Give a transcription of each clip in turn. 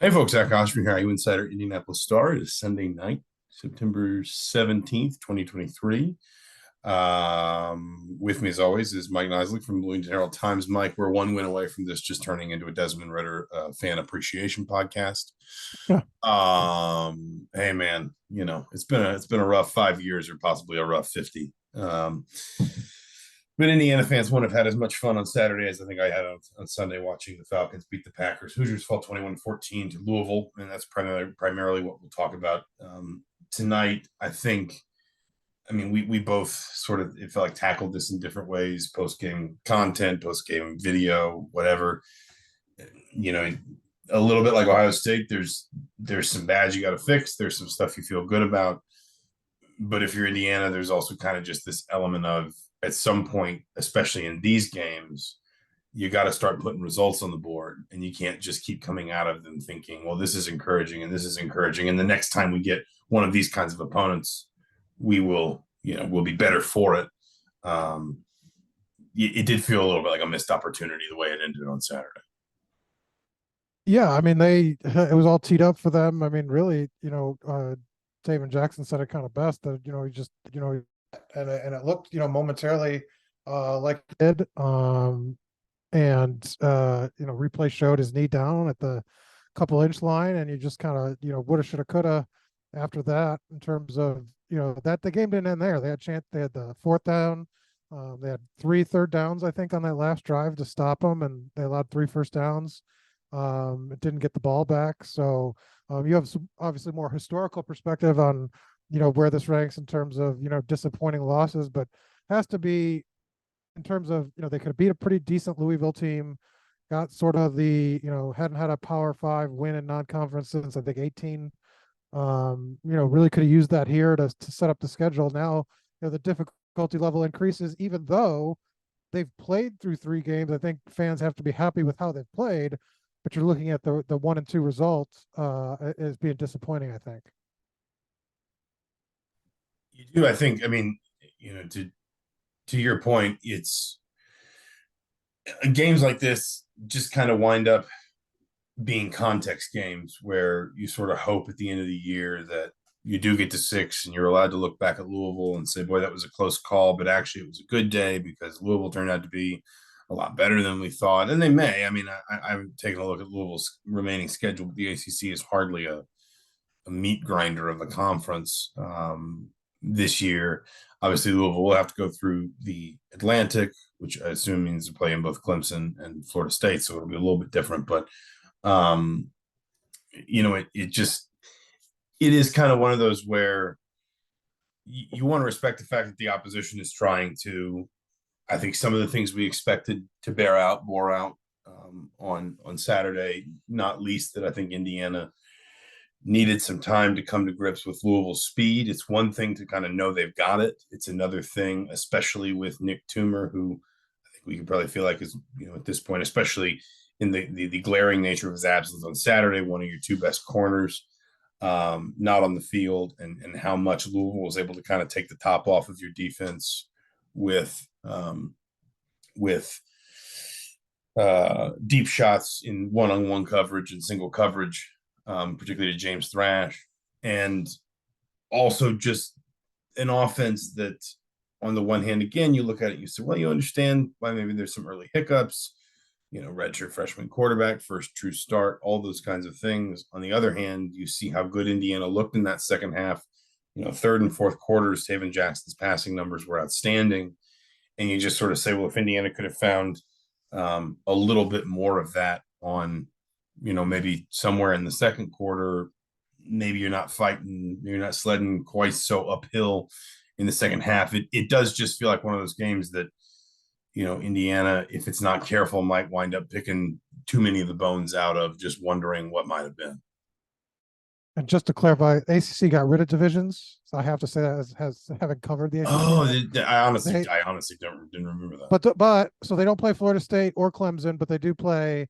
Hey folks, Zach Osterman here, IU Insider Indianapolis Star. It is Sunday night, September 17th, 2023. With me as always is Mike Niziolek from Louisville Herald Times. Mike, we're one win away from this just turning into a Desmond Ritter fan appreciation podcast. Yeah. Hey man, it's been a rough 5 years or possibly a rough 50. But Indiana fans wouldn't have had as much fun on Saturday as I think I had on Sunday watching the Falcons beat the Packers. Hoosiers fall 21-14 to Louisville, and that's primarily what we'll talk about tonight. We both sort of, it felt like, tackled this in different ways: post game content, post game video, whatever. You know, a little bit like Ohio State. There's some bad you got to fix. There's some stuff you feel good about, but if you're Indiana, there's also kind of just this element of, at some point, especially in these games, you got to start putting results on the board, and you can't just keep coming out of them thinking, well, this is encouraging and this is encouraging, and the next time we get one of these kinds of opponents, we'll be better for it. It did feel a little bit like a missed opportunity the way it ended on Saturday. Yeah, I mean it was all teed up for them. I mean, really, Taven Jackson said it kind of best that, he just, and it looked, momentarily like it did. Replay showed his knee down at the couple inch line, and you just kind of, woulda, shoulda, coulda after that, in terms of, that the game didn't end there. They had the fourth down. They had 3 third downs, I think, on that last drive to stop them, and they allowed 3 first downs. It didn't get the ball back. So you have some obviously more historical perspective on, where this ranks in terms of, disappointing losses, but has to be in terms of, they could have beat a pretty decent Louisville team, got sort of hadn't had a Power 5 win in non-conference since, I think, 18. Really could have used that here to set up the schedule. Now, the difficulty level increases, even though they've played through 3 games. I think fans have to be happy with how they've played, but you're looking at the 1 and 2 results as being disappointing, I think. You do, I think. I mean, to your point, it's games like this just kind of wind up being context games where you sort of hope at the end of the year that you do get to 6 and you're allowed to look back at Louisville and say, boy, that was a close call, but actually it was a good day because Louisville turned out to be a lot better than we thought. And they may. I mean, I'm taking a look at Louisville's remaining schedule, but the ACC is hardly a meat grinder of a conference this year. Obviously, Louisville will have to go through the Atlantic, which I assume means to play in both Clemson and Florida State, so it'll be a little bit different. But it is kind of one of those where you want to respect the fact that the opposition is trying to. I think some of the things we expected to bore out on Saturday, not least that I think Indiana needed some time to come to grips with Louisville's speed. It's one thing to kind of know they've got it. It's another thing, especially with Nick Toomer, who I think we can probably feel like is, at this point, especially in the glaring nature of his absence on Saturday, one of your 2 best corners not on the field, and how much Louisville was able to kind of take the top off of your defense with deep shots in one-on-one coverage and single coverage, particularly to James Thrash, and also just an offense that, on the one hand, again, you look at it, you say, well, you understand why maybe there's some early hiccups, redshirt freshman quarterback, first true start, all those kinds of things. On the other hand, you see how good Indiana looked in that second half. Third and fourth quarters, Taven Jackson's passing numbers were outstanding. And you just sort of say, well, if Indiana could have found a little bit more of that on, maybe somewhere in the second quarter, maybe you're not sledding quite so uphill in the second half. It does just feel like one of those games that, Indiana, if it's not careful, might wind up picking too many of the bones out of, just wondering what might have been. And just to clarify, ACC got rid of divisions. So I have to say that as having covered the ACC. Oh, I honestly didn't remember that. But so they don't play Florida State or Clemson, but they do play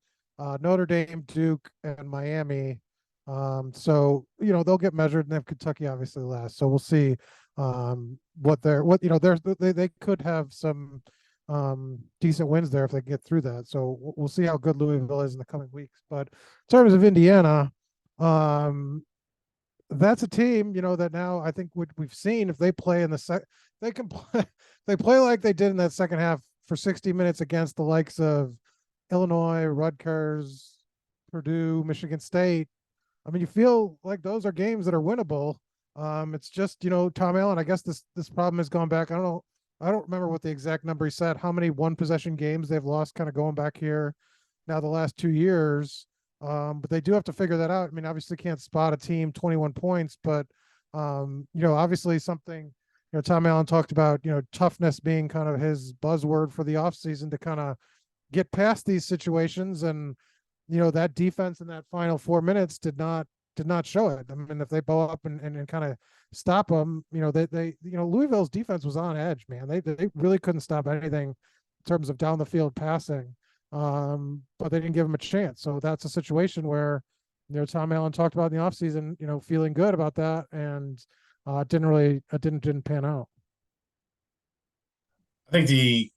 Notre Dame, Duke, and Miami. So they'll get measured, and then Kentucky obviously last. So we'll see they could have some decent wins there if they get through that. So we'll see how good Louisville is in the coming weeks. But in terms of Indiana, That's a team, that now I think what we've seen, if they play in they can play, they play like they did in that second half for 60 minutes against the likes of Illinois, Rutgers, Purdue, Michigan State. I mean, you feel like those are games that are winnable. It's just, Tom Allen, I guess this problem has gone back. I don't know. I don't remember what the exact number he said, how many one possession games they've lost kind of going back here now the last 2 years. But they do have to figure that out. I mean, obviously can't spot a team 21 points, but obviously something, Tom Allen talked about, toughness being kind of his buzzword for the offseason to kind of get past these situations. And, that defense in that final 4 minutes did not show it. I mean, if they bow up and kind of stop them, Louisville's defense was on edge, man. They really couldn't stop anything in terms of down the field passing. But they didn't give him a chance. So that's a situation where, Tom Allen talked about in the offseason, feeling good about that, and didn't pan out. I think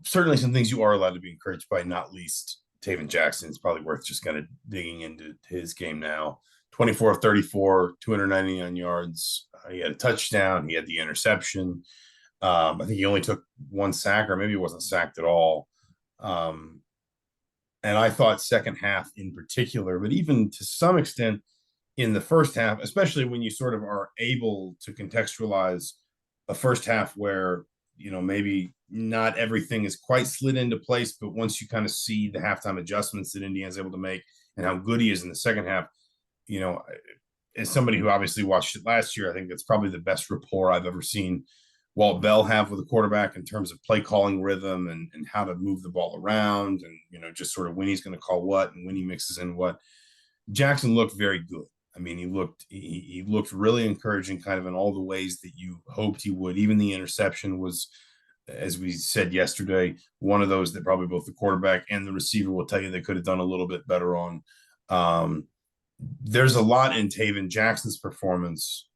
certainly some things you are allowed to be encouraged by, not least Taven Jackson. It's probably worth just kind of digging into his game now. 24 of 34, 299 yards. He had a touchdown. He had the interception. I think he only took one sack, or maybe he wasn't sacked at all. And I thought second half in particular, but even to some extent in the first half, especially when you sort of are able to contextualize a first half where, maybe not everything is quite slid into place, but once you kind of see the halftime adjustments that Indiana's able to make and how good he is in the second half, as somebody who obviously watched it last year, I think that's probably the best rapport I've ever seen Walt Bell have with a quarterback in terms of play calling rhythm and how to move the ball around and, just sort of when he's going to call what and when he mixes in what. Jackson looked very good. I mean, he looked really encouraging kind of in all the ways that you hoped he would. Even the interception was, as we said yesterday, one of those that probably both the quarterback and the receiver will tell you they could have done a little bit better on. There's a lot in Taven Jackson's performance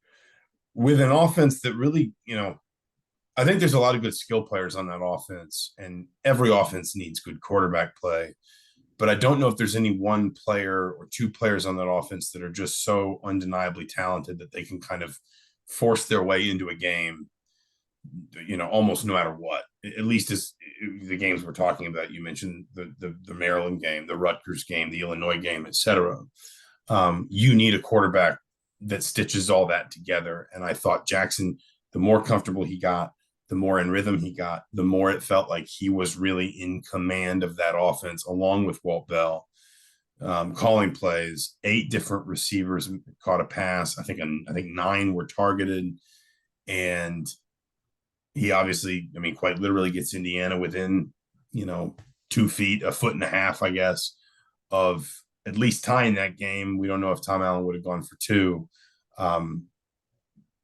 with an offense that really, I think there's a lot of good skill players on that offense, and every offense needs good quarterback play. But I don't know if there's any one player or two players on that offense that are just so undeniably talented that they can kind of force their way into a game, almost no matter what. At least as the games we're talking about, you mentioned the Maryland game, the Rutgers game, the Illinois game, etc. You need a quarterback that stitches all that together. And I thought Jackson, the more comfortable he got, the more in rhythm he got, the more it felt like he was really in command of that offense, along with Walt Bell, calling plays. 8 different receivers caught a pass. I think 9 were targeted, and he obviously, quite literally gets Indiana within, 2 feet, a foot and a half, I guess, of at least tying that game. We don't know if Tom Allen would have gone for 2.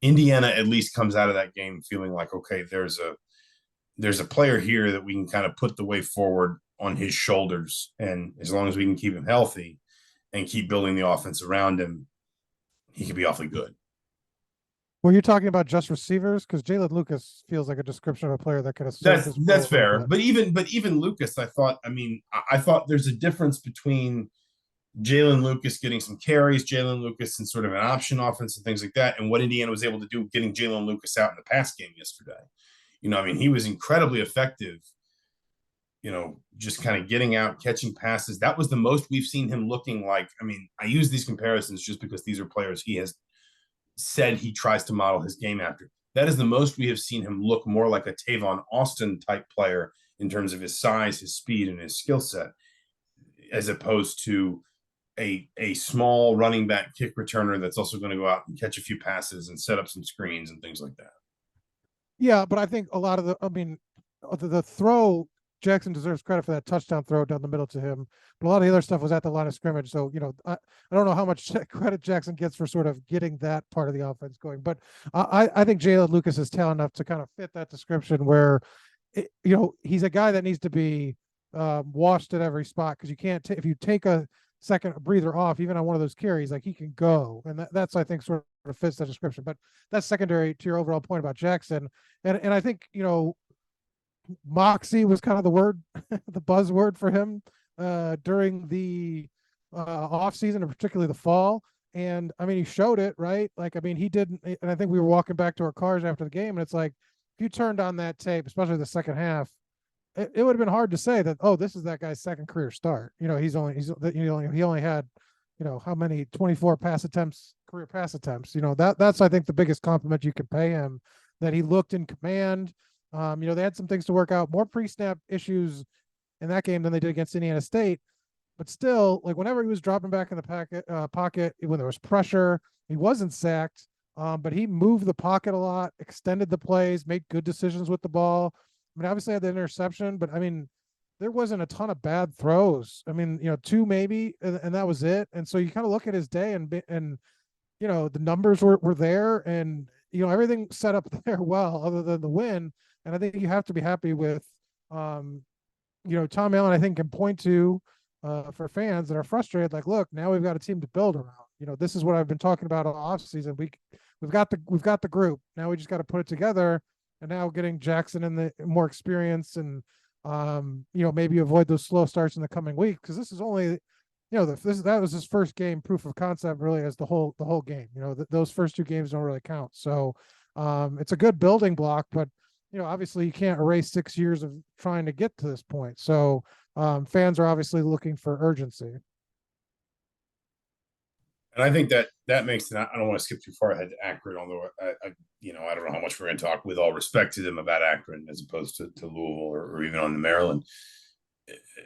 Indiana at least comes out of that game feeling like, okay, there's a player here that we can kind of put the way forward on his shoulders. And as long as we can keep him healthy and keep building the offense around him, he could be awfully good. Were you talking about just receivers? Because Jalen Lucas feels like a description of a player that could have served that's fair. But even Lucas, I thought there's a difference between Jalen Lucas getting some carries, Jalen Lucas in sort of an option offense and things like that, and what Indiana was able to do getting Jalen Lucas out in the pass game yesterday. He was incredibly effective, just kind of getting out, catching passes. That was the most we've seen him looking like. I use these comparisons just because these are players he has said he tries to model his game after. That is the most we have seen him look more like a Tavon Austin type player in terms of his size, his speed, and his skill set, as opposed to a small running back kick returner that's also going to go out and catch a few passes and set up some screens and things like that. Yeah, but I think a lot of the throw, Jackson deserves credit for that touchdown throw down the middle to him. But a lot of the other stuff was at the line of scrimmage. So, I don't know how much credit Jackson gets for sort of getting that part of the offense going. But I think Jalen Lucas is talented enough to kind of fit that description where, he's a guy that needs to be washed at every spot, because you can't, if you take a second breather off, even on one of those carries, like he can go. And that's, I think, sort of fits that description. But that's secondary to your overall point about Jackson. And I think, moxie was kind of the word, the buzzword for him during the off season and particularly the fall. And I mean, he showed it, right? Like, I mean, he didn't. And I think we were walking back to our cars after the game, and it's like, if you turned on that tape, especially the second half, it would have been hard to say that, oh, this is that guy's second career start. He only had, how many 24 pass attempts, career pass attempts. That's I think the biggest compliment you can pay him, that he looked in command. They had some things to work out, more pre-snap issues in that game than they did against Indiana State. But still, like whenever he was dropping back in the pocket, when there was pressure, he wasn't sacked. But he moved the pocket a lot, extended the plays, made good decisions with the ball. I mean, obviously had the interception, but I mean, there wasn't a ton of bad throws. I mean, two maybe, and that was it. And so you kind of look at his day, and the numbers were there, and everything set up there well, other than the win. And I think you have to be happy with, Tom Allen. I think can point to, for fans that are frustrated, like, look, now we've got a team to build around. This is what I've been talking about all off season. We've got the group. Now we just got to put it together. And now getting Jackson in the more experience, and maybe avoid those slow starts in the coming week, because this is only, that was his first game proof of concept really as the whole game. Those first two games don't really count. So it's a good building block, but obviously you can't erase 6 years of trying to get to this point. So fans are obviously looking for urgency. And I think that makes it. I don't want to skip too far ahead to Akron, although I don't know how much we're going to talk, with all respect to them, about Akron as opposed to Louisville, or even on the Maryland.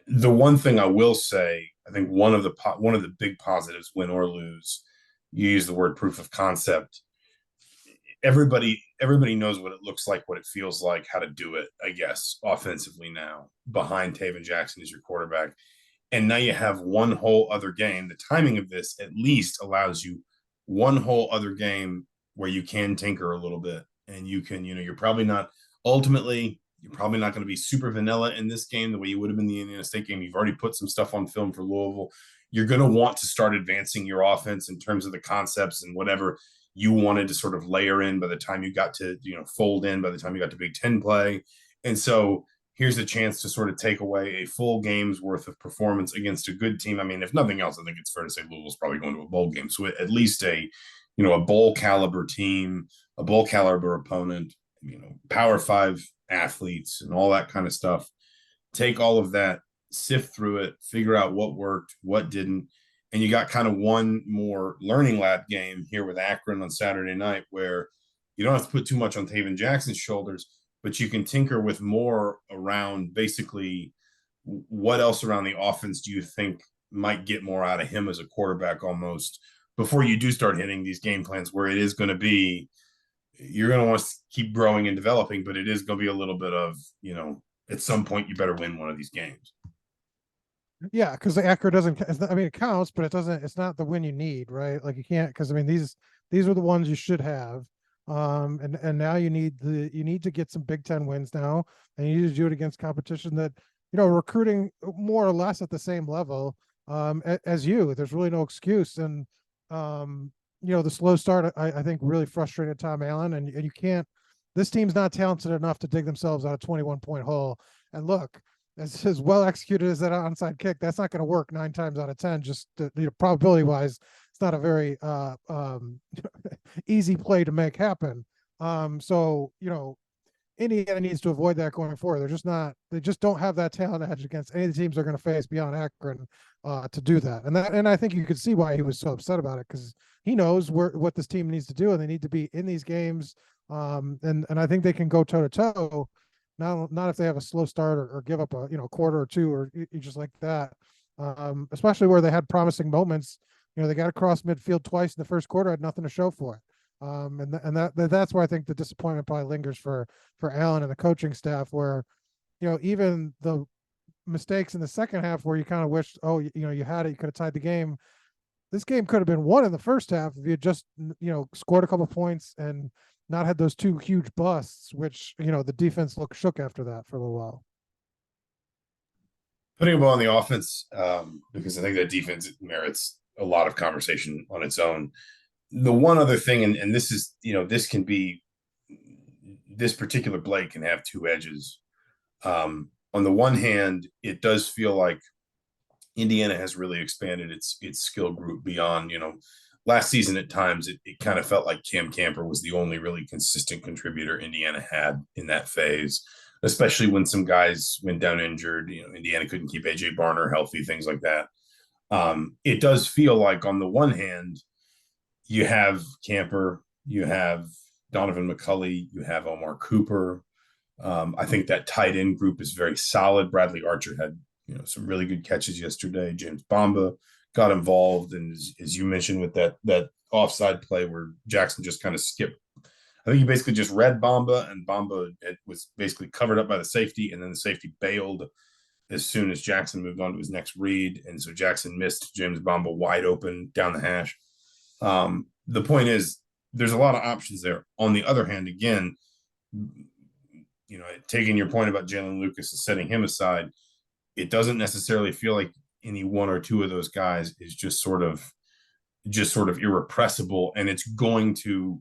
The one thing I will say, I think one of the big positives, win or lose, you use the word proof of concept. Everybody knows what it looks like, what it feels like, how to do it, I guess, offensively now, behind Taven Jackson as your quarterback. And now you have one whole other game. The timing of this at least allows you one whole other game where you can tinker a little bit, and you can, you're probably not going to be super vanilla in this game the way you would have been in the Indiana State game. You've already put some stuff on film for Louisville. You're going to want to start advancing your offense in terms of the concepts and whatever you wanted to sort of layer in by the time you got to, fold in by the time you got to Big Ten play. And so here's a chance to sort of take away a full game's worth of performance against a good team. I mean, if nothing else, I think it's fair to say Louisville's probably going to a bowl game. So at least a bowl caliber team, a bowl caliber opponent, Power 5 athletes and all that kind of stuff. Take all of that, sift through it, figure out what worked, what didn't. And you got kind of one more learning lab game here with Akron on Saturday night, where you don't have to put too much on Taven Jackson's shoulders, but you can tinker with more around basically what else around the offense do you think might get more out of him as a quarterback, almost, before you do start hitting these game plans where it is going to be, you're going to want to keep growing and developing, but it is going to be a little bit of, at some point you better win one of these games. Yeah, because the Akron doesn't. I mean, it counts, but it doesn't. It's not the win you need, right? Like you can't, because I mean these are the ones you should have. And now you need to get some Big Ten wins now, and you need to do it against competition that recruiting more or less at the same level as you. There's really no excuse, and the slow start I think really frustrated Tom Allen, and you can't. This team's not talented enough to dig themselves out a 21-point hole. And look, as well executed as that onside kick, that's not going to work 9 times out of 10. Just probability wise, it's not a very easy play to make happen. So Indiana needs to avoid that going forward. They just don't have that talent edge against any of the teams they're going to face beyond Akron to do that. And I think you could see why he was so upset about it, because he knows what this team needs to do, and they need to be in these games. And I think they can go toe to toe. Not if they have a slow start or give up a quarter or two or just like that. Especially where they had promising moments. They got across midfield twice in the first quarter, had nothing to show for it. And that's where I think the disappointment probably lingers for Allen and the coaching staff, where even the mistakes in the second half where you kind of wished, you had it, you could have tied the game. This game could have been won in the first half if you had just scored a couple points and not had those two huge busts, which the defense looked shook after that for a little while. Putting a ball on the offense, because I think that defense merits a lot of conversation on its own. The one other thing, and this is, this particular blade can have two edges. On the one hand, it does feel like Indiana has really expanded its skill group beyond, last season at times it kind of felt like Cam Camper was the only really consistent contributor Indiana had in that phase, especially when some guys went down injured. Indiana couldn't keep AJ Barner healthy, things like that. It does feel like on the one hand, you have Camper, you have Donovan McCulley, you have Omar Cooper. I think that tight end group is very solid. Bradley Archer had some really good catches yesterday. James Bamba got involved, and as you mentioned with that offside play where Jackson just kind of skipped. I think he basically just read Bamba, and Bamba was basically covered up by the safety, and then the safety bailed as soon as Jackson moved on to his next read, and so Jackson missed James Bamba wide open down the hash. The point is, there's a lot of options there. On the other hand, again, taking your point about Jalen Lucas and setting him aside, it doesn't necessarily feel like any one or two of those guys is just sort of irrepressible, and it's going to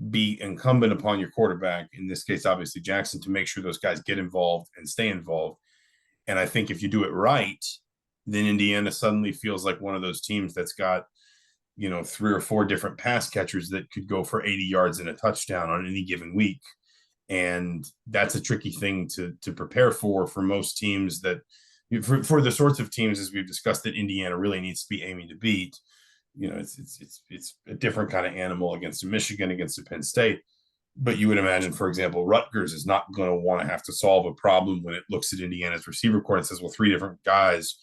be incumbent upon your quarterback, in this case, obviously Jackson, to make sure those guys get involved and stay involved. And I think if you do it right, then Indiana suddenly feels like one of those teams that's got, 3 or 4 different pass catchers that could go for 80 yards and a touchdown on any given week. And that's a tricky thing to prepare for most teams, that for the sorts of teams, as we've discussed, that Indiana really needs to be aiming to beat. It's a different kind of animal against a Michigan, against a Penn State. But you would imagine, for example, Rutgers is not going to want to have to solve a problem when it looks at Indiana's receiver corps and says, well, 3 different guys,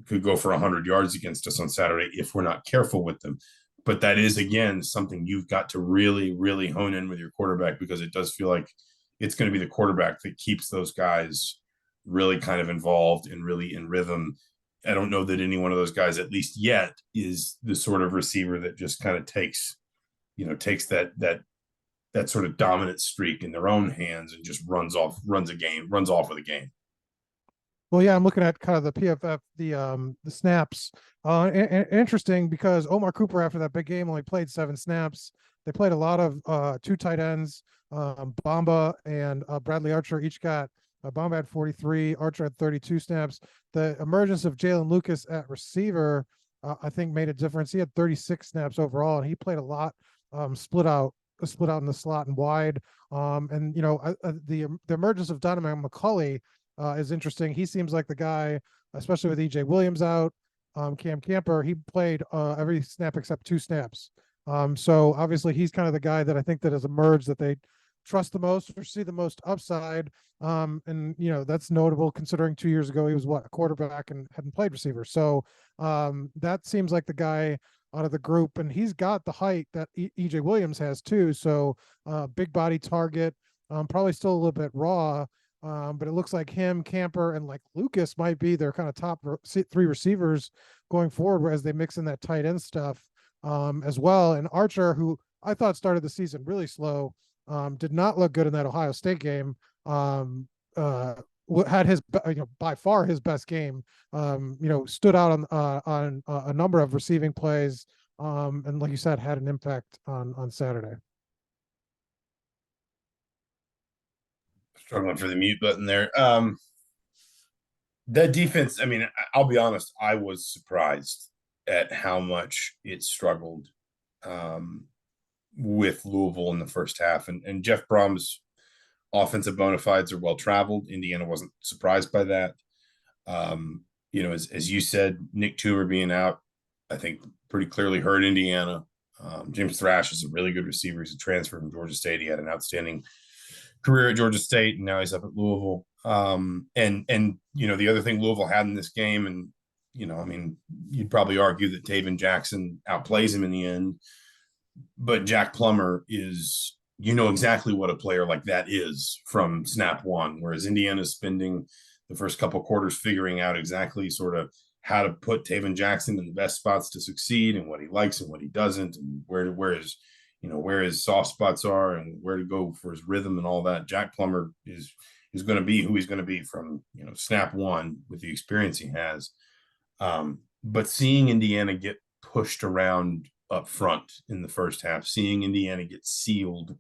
could go for 100 yards against us on Saturday if we're not careful with them. But that is, again, something you've got to really, really hone in with your quarterback, because it does feel like it's going to be the quarterback that keeps those guys really kind of involved and really in rhythm. I don't know that any one of those guys, at least yet, is the sort of receiver that just kind of takes that sort of dominant streak in their own hands and just runs off with a game. Well, yeah, I'm looking at kind of the PFF, the snaps. Interesting, because Omar Cooper, after that big game, only played 7 snaps. They played a lot of 2 tight ends. Bamba and Bradley Archer each got. Bamba had 43, Archer had 32 snaps. The emergence of Jalen Lucas at receiver, I think, made a difference. He had 36 snaps overall, and he played a lot, split out in the slot and wide. The emergence of Donovan McCulley is interesting. He seems like the guy, especially with EJ Williams out, Cam Camper, he played every snap except 2 snaps. So obviously he's kind of the guy that I think that has emerged that they trust the most or see the most upside. That's notable considering 2 years ago he was a quarterback and hadn't played receiver. So that seems like the guy out of the group, and he's got the height that EJ Williams has too. So big body target, probably still a little bit raw. But it looks like him, Camper, and like Lucas might be their kind of top 3 receivers going forward, whereas they mix in that tight end stuff as well. And Archer, who I thought started the season really slow, did not look good in that Ohio State game. Had his, by far his best game. Stood out on a number of receiving plays, and like you said, had an impact on Saturday. Struggling for the mute button there. That defense, I mean, I'll be honest, I was surprised at how much it struggled with Louisville in the first half. And Jeff Brom's offensive bona fides are well traveled. Indiana wasn't surprised by that. As you said, Nick Toomer being out, I think pretty clearly hurt Indiana. James Thrash is a really good receiver. He's a transfer from Georgia State. He had an outstanding career at Georgia State, and now he's up at Louisville. The other thing Louisville had in this game, and you'd probably argue that Taven Jackson outplays him in the end, but Jack Plummer is, exactly what a player like that is from snap one, whereas Indiana's spending the first couple of quarters figuring out exactly sort of how to put Taven Jackson in the best spots to succeed, and what he likes and what he doesn't, and where his soft spots are and where to go for his rhythm and all that. Jack Plummer is going to be who he's going to be from snap one with the experience he has. But seeing Indiana get pushed around up front in the first half, seeing Indiana get sealed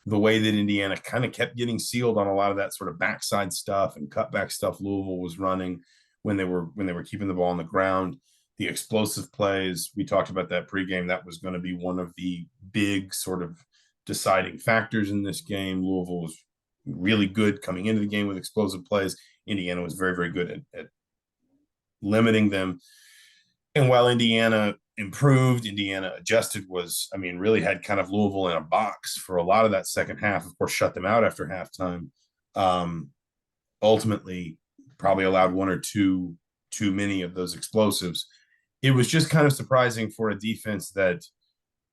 the way that Indiana kind of kept getting sealed on a lot of that sort of backside stuff and cutback stuff Louisville was running, when they were keeping the ball on the ground. The explosive plays, we talked about that pregame. That was going to be one of the big sort of deciding factors in this game. Louisville was really good coming into the game with explosive plays. Indiana was very, very good at limiting them. And while Indiana improved, Indiana adjusted, really had kind of Louisville in a box for a lot of that second half. Of course, shut them out after halftime. Ultimately, probably allowed one or two too many of those explosives. It was just kind of surprising for a defense that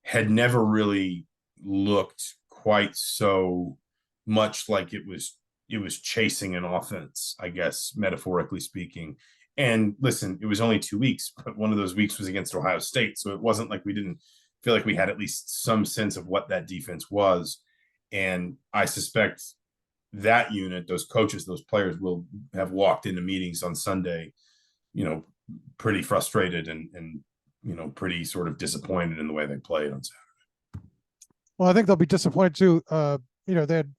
had never really looked quite so much like it was chasing an offense, I guess, metaphorically speaking. And listen, it was only 2 weeks, but one of those weeks was against Ohio State. So it wasn't like we didn't feel like we had at least some sense of what that defense was. And I suspect that unit, those coaches, those players will have walked into meetings on Sunday, pretty frustrated and pretty sort of disappointed in the way they played on Saturday. Well, I think they'll be disappointed too. They had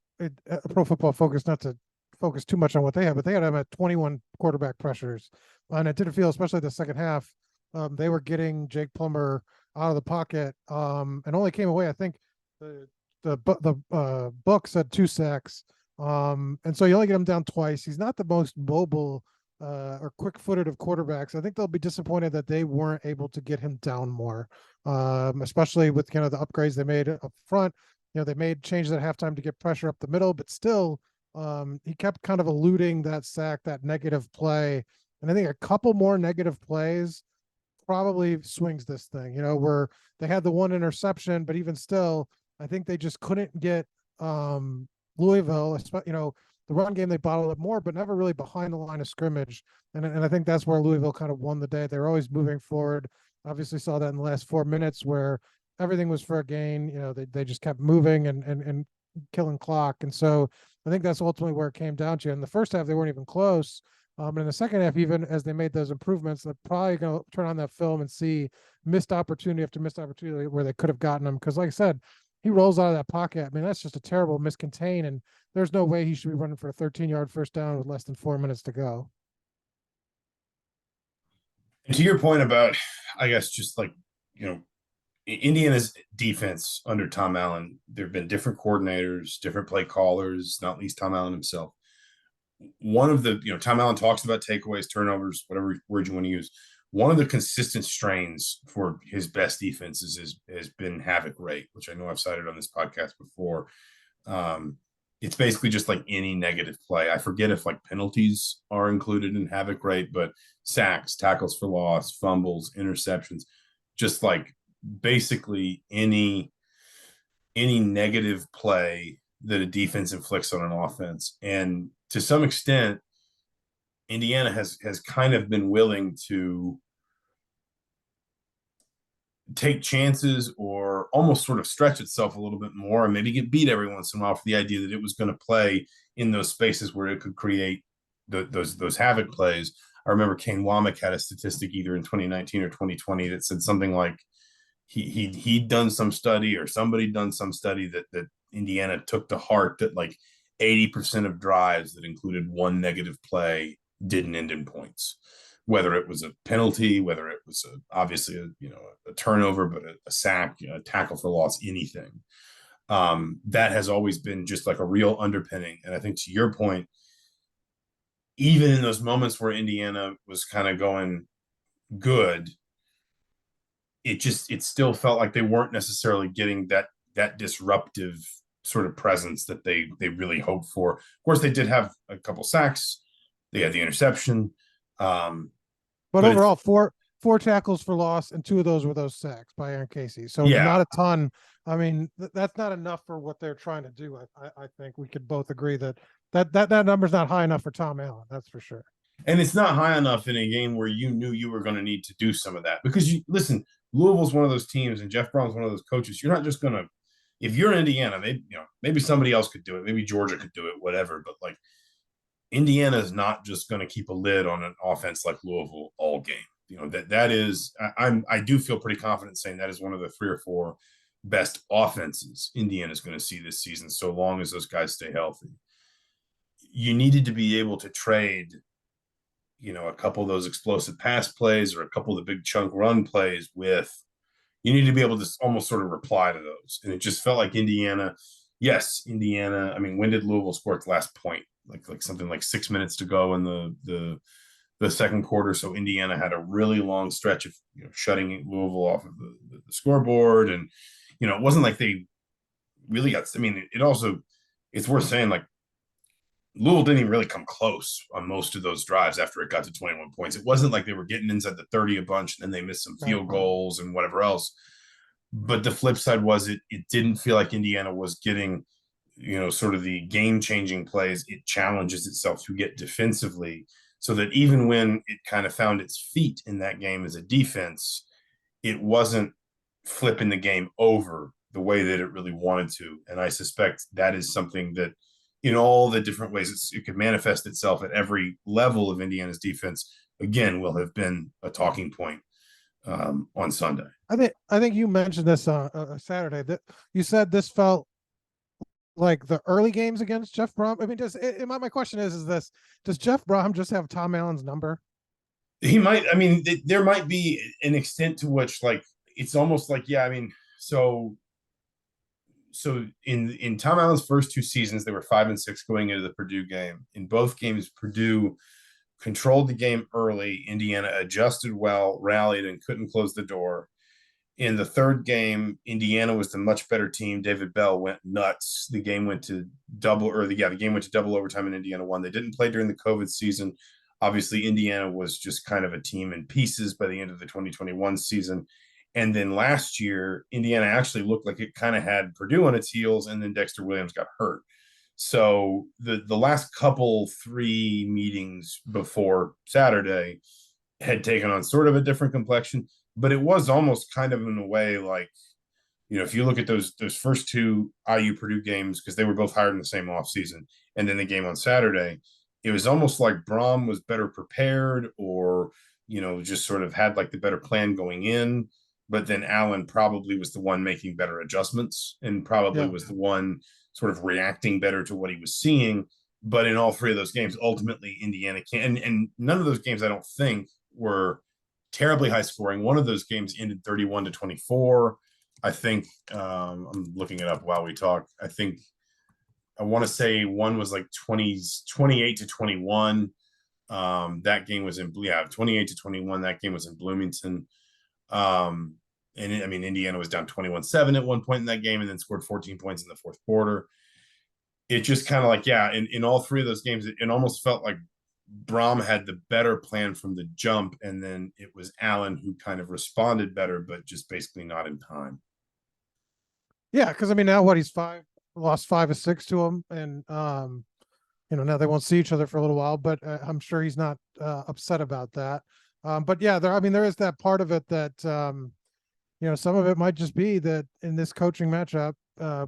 Pro Football Focus, not to focus too much on what they had, but they had them at 21 quarterback pressures. And it didn't feel, especially the second half, they were getting Jake Plummer out of the pocket and only came away, I think the book said 2 sacks. And so you only get him down twice. He's not the most mobile or quick-footed of quarterbacks. I think they'll be disappointed that they weren't able to get him down more, especially with the upgrades they made up front. They made changes at halftime to get pressure up the middle, but still, he kept kind of eluding that sack, that negative play. And I think a couple more negative plays probably swings this thing, where they had the one interception, but even still, I think they just couldn't get Louisville, the run game, they bottled up more, but never really behind the line of scrimmage. And I think that's where Louisville kind of won the day. They were always moving forward. Obviously saw that in the last 4 minutes where everything was for a gain. They just kept moving and killing clock. And so I think that's ultimately where it came down to. In the first half, they weren't even close. And in the second half, even as they made those improvements, they're probably going to turn on that film and see missed opportunity after missed opportunity where they could have gotten them. Because like I said, he rolls out of that pocket. I mean, that's just a terrible miscontain, and there's no way he should be running for a 13-yard first down with less than 4 minutes to go. And to your point about, I guess, just like, Indiana's defense under Tom Allen, there have been different coordinators, different play callers, not least Tom Allen himself. One of the, Tom Allen talks about takeaways, turnovers, whatever word you want to use. One of the consistent strains for his best defenses has been havoc rate, which I know I've cited on this podcast before. It's basically just like any negative play. I forget if like penalties are included in havoc rate, but sacks, tackles for loss, fumbles, interceptions, just like basically any negative play that a defense inflicts on an offense. And to some extent, Indiana has kind of been willing to take chances or almost sort of stretch itself a little bit more and maybe get beat every once in a while for the idea that it was going to play in those spaces where it could create those havoc plays. I remember Kane Womack had a statistic either in 2019 or 2020 that said something like he'd done some study or somebody done some study that Indiana took to heart that like 80% of drives that included one negative play didn't end in points, whether it was a penalty, whether it was obviously a turnover, but a sack, a tackle for loss, anything. That has always been just like a real underpinning. And I think to your point, even in those moments where Indiana was kind of going good, it still felt like they weren't necessarily getting that disruptive sort of presence that they really hoped for. Of course, they did have a couple sacks. They had the interception. But overall, four tackles for loss, and 2 of those were those sacks by Aaron Casey. So not a ton. I mean, that's not enough for what they're trying to do. I think we could both agree that number's not high enough for Tom Allen. That's for sure. And it's not high enough in a game where you knew you were going to need to do some of that because listen, Louisville's one of those teams and Jeff Brown's one of those coaches. You're not just going to, if you're in Indiana, maybe somebody else could do it. Maybe Georgia could do it, whatever. But like Indiana is not just going to keep a lid on an offense like Louisville all game. That is, I do feel pretty confident saying that is one of the 3 or 4 best offenses Indiana is going to see this season, so long as those guys stay healthy. You needed to be able to trade, a couple of those explosive pass plays or a couple of the big chunk run plays with, you need to be able to almost sort of reply to those. And it just felt like Indiana, yes, Indiana. I mean, when did Louisville score its last point? Like something like 6 minutes to go in the second quarter. So Indiana had a really long stretch of shutting Louisville off of the scoreboard. And, it wasn't like they really got, I mean, it also, it's worth saying, like, Louisville didn't even really come close on most of those drives after it got to 21 points. It wasn't like they were getting inside the 30 a bunch and then they missed some field goals and whatever else. But the flip side was it didn't feel like Indiana was getting, sort of the game-changing plays. It challenges itself to get defensively, so that even when it kind of found its feet in that game as a defense, it wasn't flipping the game over the way that it really wanted to. And I suspect that is something that, in all the different ways it could manifest itself at every level of Indiana's defense, again, will have been a talking point on Sunday. I think you mentioned this on Saturday, that you said this felt like the early games against Jeff Brom. I mean, my question is this: does Jeff Brom just have Tom Allen's number? He might. I mean, there might be an extent to which, like, it's almost like, yeah. I mean, so in Tom Allen's first two seasons, they were 5-6 going into the Purdue game. In both games, Purdue controlled the game early. Indiana adjusted well, rallied, and couldn't close the door. In the third game, Indiana was the much better team. David Bell went nuts. The game went to the game went to double overtime and Indiana won. They didn't play during the COVID season. Obviously, Indiana was just kind of a team in pieces by the end of the 2021 season. And then last year, Indiana actually looked like it kind of had Purdue on its heels, and then Dexter Williams got hurt. So the last couple 3 meetings before Saturday had taken on sort of a different complexion, but it was almost kind of in a way like, if you look at those first 2 IU Purdue games, because they were both hired in the same offseason, and then the game on Saturday, it was almost like Brom was better prepared, or, just sort of had like the better plan going in. But then Allen probably was the one making better adjustments and probably was the one sort of reacting better to what he was seeing. But in all 3 of those games, ultimately Indiana can, and none of those games I don't think were terribly high scoring. One of those games ended 31-24. I think I'm looking it up while we talk. I want to say one was like 28-21. That game was in 28-21. That game was in Bloomington. And I mean, Indiana was down 21-7 at one point in that game and then scored 14 points in the fourth quarter. It just kind of like, in all 3 of those games, it almost felt like Brom had the better plan from the jump, and then it was Allen who kind of responded better, but just basically not in time. Yeah, because I mean, now he's lost 5 or 6 to him, and now they won't see each other for a little while, but I'm sure he's not upset about that. But yeah, there is that part of it that some of it might just be that in this coaching matchup,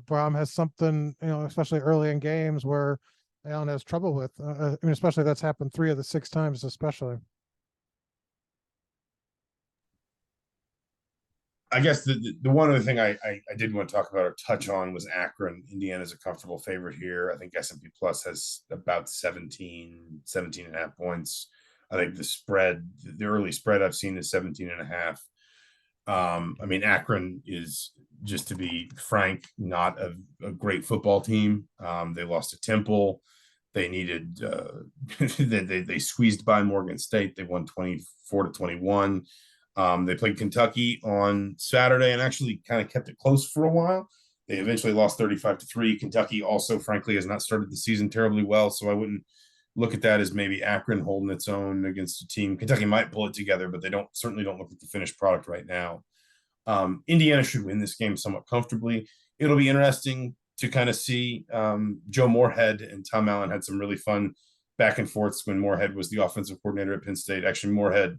Brom has something, especially early in games where Allen has trouble with. Especially that's happened 3 of the 6 times, especially. I guess the one other thing I did want to talk about or touch on was Akron. Indiana's a comfortable favorite here. I think S&P Plus has about 17 and a half points. I think the early spread I've seen is 17 and a half. I mean, Akron is, just to be frank, not a great football team. They lost to Temple. They needed they squeezed by Morgan State. They won 24-21. They played Kentucky on Saturday and actually kind of kept it close for a while. They eventually lost 35-3. Kentucky also, frankly, has not started the season terribly well, so I wouldn't look at that as maybe Akron holding its own against a team. Kentucky might pull it together, but they certainly don't look at the finished product right now. Indiana should win this game somewhat comfortably. It'll be interesting to kind of see. Joe Moorhead and Tom Allen had some really fun back and forths when Moorhead was the offensive coordinator at Penn State. Actually, Moorhead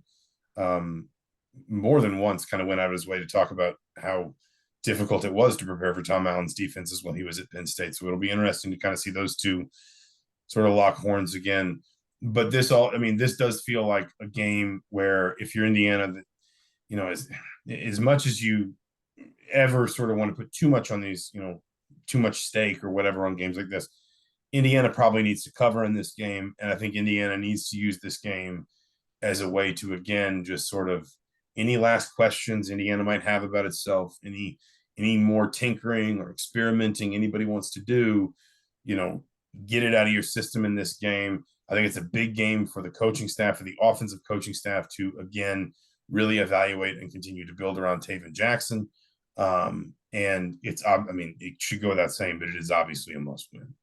more than once kind of went out of his way to talk about how difficult it was to prepare for Tom Allen's defenses when he was at Penn State. So it'll be interesting to kind of see those two sort of lock horns again. But this does feel like a game where if you're Indiana, as much as you ever sort of want to put too much on these, too much stake or whatever on games like this, Indiana probably needs to cover in this game. And I think Indiana needs to use this game as a way to, again, just sort of any last questions Indiana might have about itself, any more tinkering or experimenting anybody wants to do, get it out of your system in this game. I think it's a big game for the coaching staff, for the offensive coaching staff to, again, really evaluate and continue to build around Taven Jackson. And it should go without saying, but it is obviously a must win.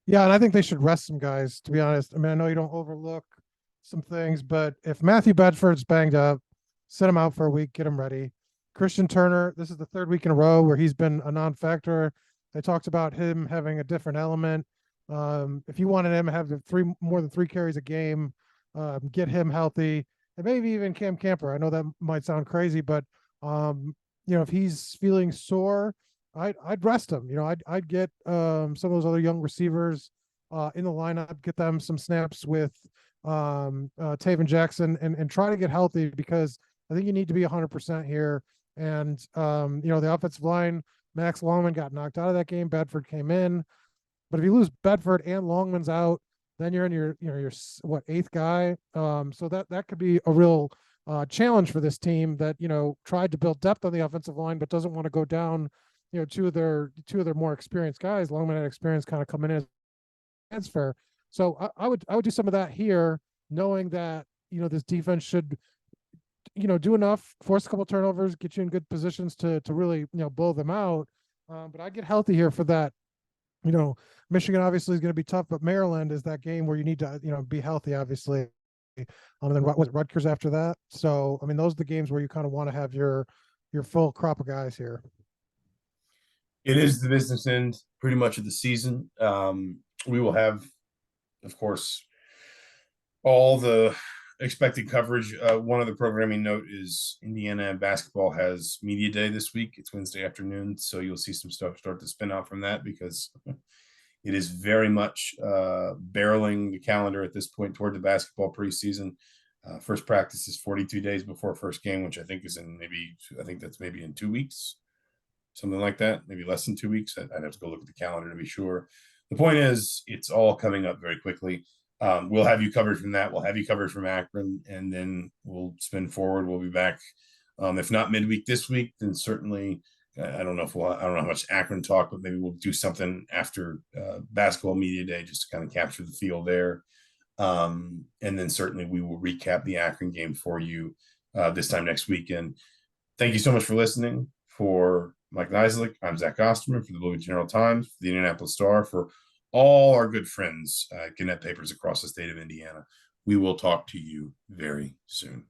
Yeah, and I think they should rest some guys, to be honest. I know you don't overlook some things, but if Matthew Bedford's banged up, set him out for a week, get him ready. Christian Turner, this is the third week in a row where he's been a non-factor. They talked about him having a different element. If you wanted him to have more than 3 carries a game, get him healthy, and maybe even Cam Camper. I know that might sound crazy, but if he's feeling sore, I'd rest him. I'd get some of those other young receivers in the lineup, get them some snaps with Taven Jackson, and try to get healthy, because I think you need to be 100% here. And the offensive line, Max Longman got knocked out of that game. Bedford came in, but if you lose Bedford and Longman's out, then you're in your 8th guy. So that could be a real challenge for this team that tried to build depth on the offensive line, but doesn't want to go down. Two of their more experienced guys. Longman had experience kind of coming in as transfer. So I would do some of that here, knowing that this defense should do enough, force a couple turnovers, get you in good positions to really blow them out. But I get healthy here for that. Michigan obviously is going to be tough, but Maryland is that game where you need to be healthy, obviously. And then what was Rutgers after that? So those are the games where you kind of want to have your full crop of guys here. It is the business end pretty much of the season. We will have, of course, all the expected coverage. One other programming note is Indiana basketball has media day this week. It's Wednesday afternoon, so you'll see some stuff start to spin out from that, because it is very much barreling the calendar at this point toward the basketball preseason. First practice is 42 days before first game, which I think is that's maybe in 2 weeks, something like that, maybe less than 2 weeks. I'd have to go look at the calendar to be sure. The point is, it's all coming up very quickly. We'll have you covered from that. We'll have you covered from Akron, and then we'll spin forward. We'll be back. If not midweek this week, then certainly, I don't know how much Akron talk, but maybe we'll do something after basketball media day, just to kind of capture the feel there. And then certainly we will recap the Akron game for you this time next weekend. Thank you so much for listening. For Mike Niziolek, I'm Zach Osterman, for the Louisville General-Times, for the Indianapolis Star, for all our good friends at Gannett Papers across the state of Indiana. We will talk to you very soon.